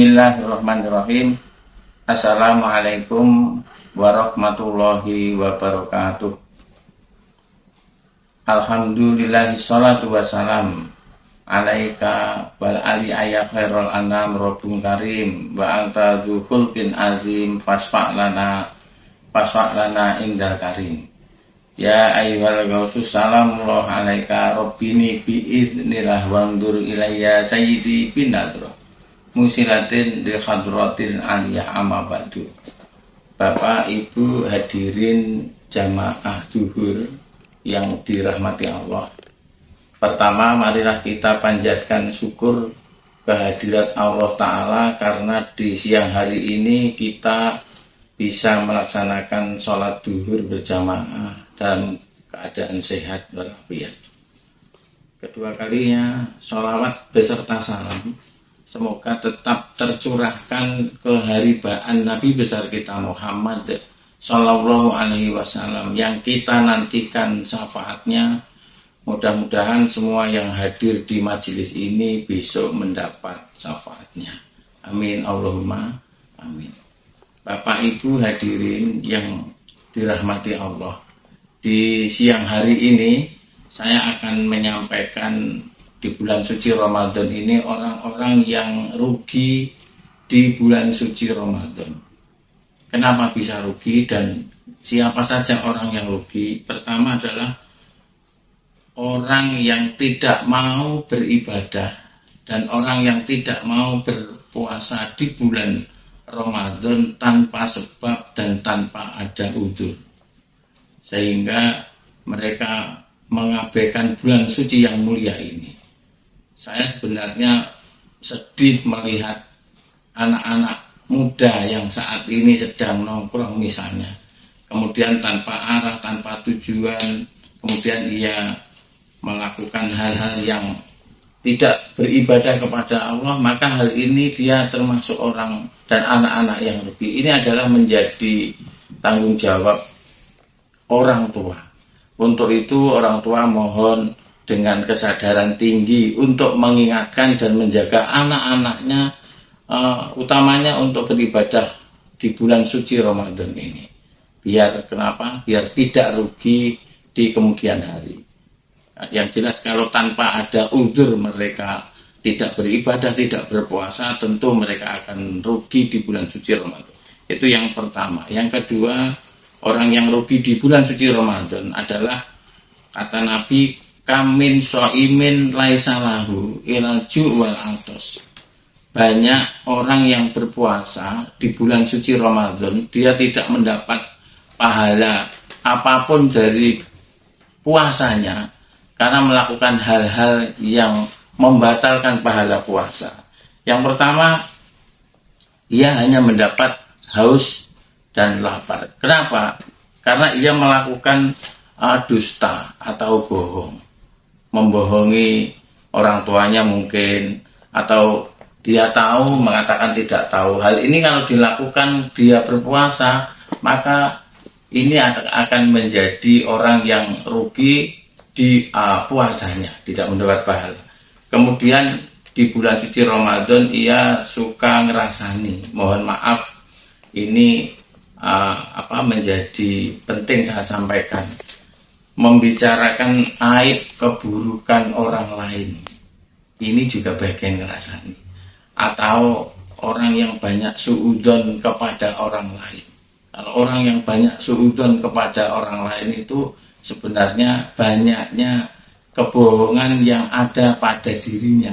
Bismillahirrahmanirrahim. Assalamualaikum warahmatullahi wabarakatuh. Alhamdulillahi salatu wassalam alaika wal ali ayya khairul anam rabbun karim wa anta dzul bin azim fasfa'lana indal karim. Ya ayyuhal ghausus salamullah alaika rabbini bi'idnillah wandur ilayya sayyidi bin nadra musilatin di hadratin aliyah amma ba'du. Bapak Ibu hadirin jamaah zuhur yang dirahmati Allah. Pertama, marilah kita panjatkan syukur kehadirat Allah Ta'ala karena di siang hari ini kita bisa melaksanakan sholat zuhur berjamaah dalam keadaan sehat walafiat. Kedua kalinya, sholawat beserta salam semoga tetap tercurahkan keharibaan Nabi besar kita Muhammad Sallallahu Alaihi Wasallam yang kita nantikan syafaatnya. Mudah-mudahan semua yang hadir di majelis ini besok mendapat syafaatnya. Amin Allahumma amin. Bapak Ibu hadirin yang dirahmati Allah, di siang hari ini saya akan menyampaikan di bulan suci Ramadan ini orang-orang yang rugi di bulan suci Ramadan. Kenapa bisa rugi dan siapa saja orang yang rugi? Pertama adalah orang yang tidak mau beribadah dan orang yang tidak mau berpuasa di bulan Ramadan tanpa sebab dan tanpa ada udzur. Sehingga mereka mengabaikan bulan suci yang mulia ini. Saya sebenarnya sedih melihat anak-anak muda yang saat ini sedang nongkrong misalnya. Kemudian tanpa arah, tanpa tujuan, kemudian ia melakukan hal-hal yang tidak beribadah kepada Allah, maka hal ini dia termasuk orang dan anak-anak yang rugi. Ini adalah menjadi tanggung jawab orang tua. Untuk itu orang tua mohon dengan kesadaran tinggi untuk mengingatkan dan menjaga anak-anaknya, utamanya untuk beribadah di bulan suci Ramadan ini. Biar kenapa? Biar tidak rugi di kemudian hari. Yang jelas kalau tanpa ada udzur mereka tidak beribadah, tidak berpuasa, tentu mereka akan rugi di bulan suci Ramadan. Itu yang pertama. Yang kedua, orang yang rugi di bulan suci Ramadan adalah, kata Nabi, kamin so'imin laisalahu ilal ju'wal atos. Banyak orang yang berpuasa di bulan suci Ramadan, dia tidak mendapat pahala apapun dari puasanya karena melakukan hal-hal yang membatalkan pahala puasa. Yang pertama, ia hanya mendapat haus dan lapar. Kenapa? Karena ia melakukan dusta atau bohong. Membohongi orang tuanya mungkin, atau dia tahu mengatakan tidak tahu. Hal ini kalau dilakukan dia berpuasa, maka ini akan menjadi orang yang rugi di puasanya, tidak mendapat pahala. Kemudian di bulan suci Ramadan ia suka ngerasani, mohon maaf, ini menjadi penting saya sampaikan, membicarakan aib keburukan orang lain. Ini juga bagian ngerasani. Atau orang yang banyak suudzon kepada orang lain. Kalau orang yang banyak suudzon kepada orang lain itu sebenarnya banyaknya kebohongan yang ada pada dirinya.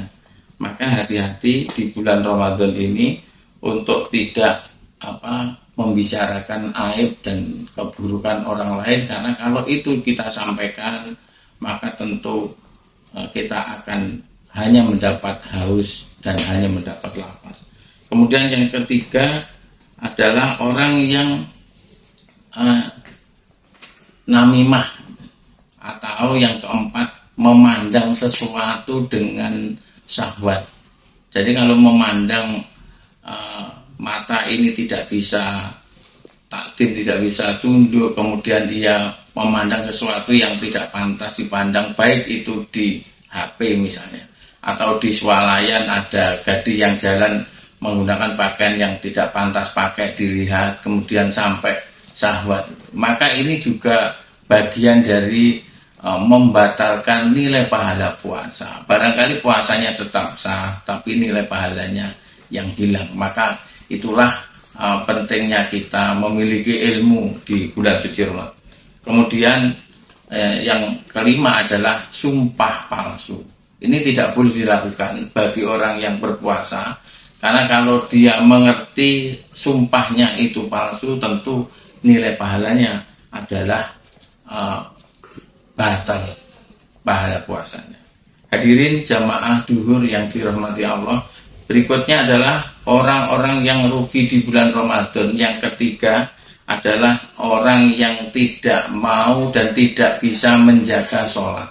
Maka hati-hati di bulan Ramadan ini untuk tidak membicarakan aib dan keburukan orang lain, karena kalau itu kita sampaikan maka tentu kita akan hanya mendapat haus dan hanya mendapat lapar. Kemudian yang ketiga adalah orang yang namimah, atau yang keempat memandang sesuatu dengan syahwat. Jadi kalau memandang mata ini tidak bisa takdim, tidak bisa tunduk, kemudian dia memandang sesuatu yang tidak pantas dipandang, baik itu di HP misalnya, atau di swalayan ada gadis yang jalan menggunakan pakaian yang tidak pantas pakai dilihat, kemudian sampai syahwat, maka ini juga bagian dari membatalkan nilai pahala puasa. Barangkali puasanya tetap sah, tapi nilai pahalanya yang hilang. Maka itulah pentingnya kita memiliki ilmu di bulan suci Ramadan. Kemudian yang kelima adalah sumpah palsu. Ini tidak boleh dilakukan bagi orang yang berpuasa, karena kalau dia mengerti sumpahnya itu palsu, tentu nilai pahalanya adalah batal pahala puasanya. Hadirin jamaah duhur yang dirahmati Allah, berikutnya adalah orang-orang yang rugi di bulan Ramadan. Yang ketiga adalah orang yang tidak mau dan tidak bisa menjaga sholat.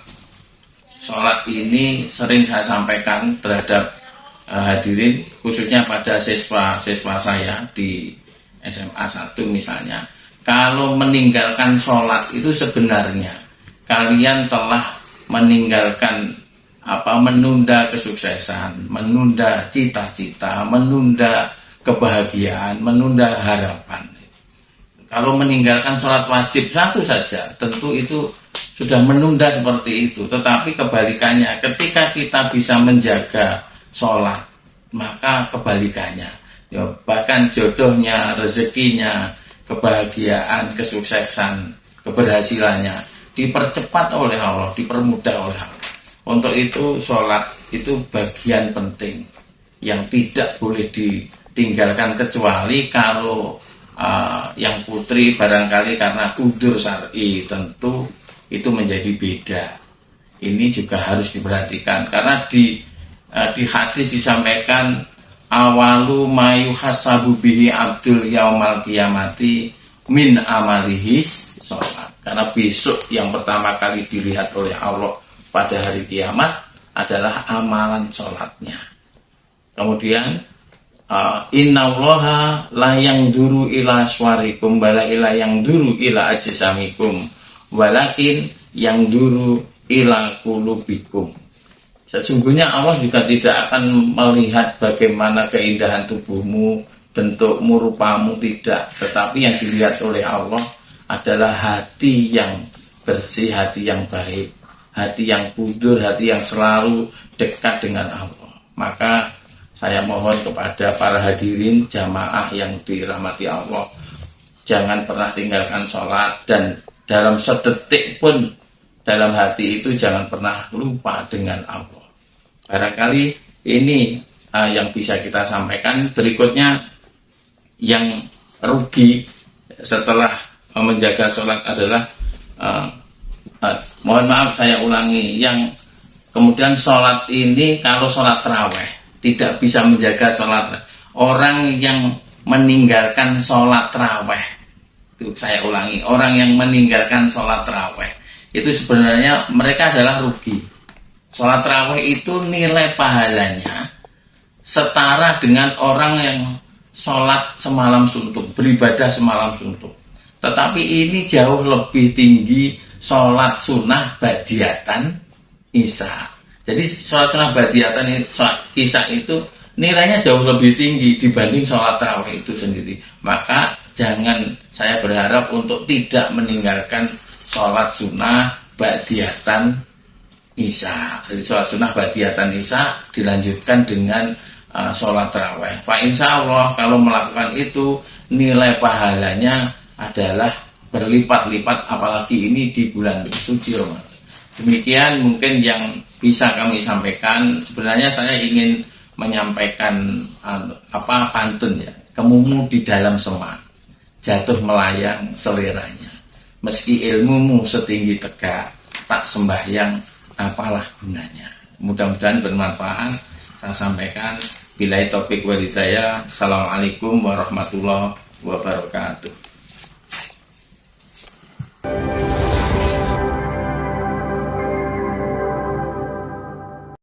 Sholat ini sering saya sampaikan terhadap hadirin, khususnya pada siswa saya di SMA 1 misalnya. Kalau meninggalkan sholat itu sebenarnya kalian telah meninggalkan menunda kesuksesan, menunda cita-cita, menunda kebahagiaan, menunda harapan. Kalau meninggalkan sholat wajib satu saja, tentu itu sudah menunda seperti itu. Tetapi kebalikannya, ketika kita bisa menjaga sholat, maka kebalikannya, bahkan jodohnya, rezekinya, kebahagiaan, kesuksesan, keberhasilannya dipercepat oleh Allah, dipermudah oleh Allah. Untuk itu sholat itu bagian penting yang tidak boleh ditinggalkan, kecuali kalau yang putri barangkali karena udzur syar'i, tentu itu menjadi beda. Ini juga harus diperhatikan, karena di hadis disampaikan awalu mayuhasabu bihi abdul yaumal qiyamati min amalihis sholat. Karena besok yang pertama kali dilihat oleh Allah pada hari kiamat adalah amalan sholatnya. Kemudian innallaha la yangduru ila swarikum bala ila yangduru ila ajsamikum walakin yangduru ila qulubikum. Sesungguhnya Allah juga tidak akan melihat bagaimana keindahan tubuhmu, bentukmu, rupamu, tidak. Tetapi yang dilihat oleh Allah adalah hati yang bersih, hati yang baik, hati yang kudur, hati yang selalu dekat dengan Allah. Maka saya mohon kepada para hadirin jamaah yang dirahmati Allah, jangan pernah tinggalkan sholat, dan dalam sedetik pun dalam hati itu jangan pernah lupa dengan Allah. Barangkali ini yang bisa kita sampaikan. Berikutnya, yang rugi setelah menjaga sholat adalah mohon maaf saya ulangi, yang kemudian sholat ini, kalau sholat tarawih tidak bisa menjaga sholat, orang yang meninggalkan sholat tarawih, itu saya ulangi, orang yang meninggalkan sholat tarawih itu sebenarnya mereka adalah rugi. Sholat tarawih itu nilai pahalanya setara dengan orang yang sholat semalam suntuk, beribadah semalam suntuk. Tetapi ini jauh lebih tinggi sholat sunnah badiatan isya. Jadi sholat sunnah badiatan isya itu nilainya jauh lebih tinggi dibanding sholat tarawih itu sendiri. Maka jangan, saya berharap untuk tidak meninggalkan sholat sunnah badiatan isya. Jadi sholat sunnah badiatan isya dilanjutkan dengan sholat tarawih. Pak, insya Allah kalau melakukan itu nilai pahalanya adalah berlipat-lipat, apalagi ini di bulan suci Ramadan. Demikian mungkin yang bisa kami sampaikan. Sebenarnya saya ingin menyampaikan pantun ya. Kemumu di dalam semak, jatuh melayang seleranya. Meski ilmumu setinggi tegak, tak sembahyang apalah gunanya. Mudah-mudahan bermanfaat. Saya sampaikan. Billahi taufiq wal hidayah. Assalamualaikum warahmatullahi wabarakatuh.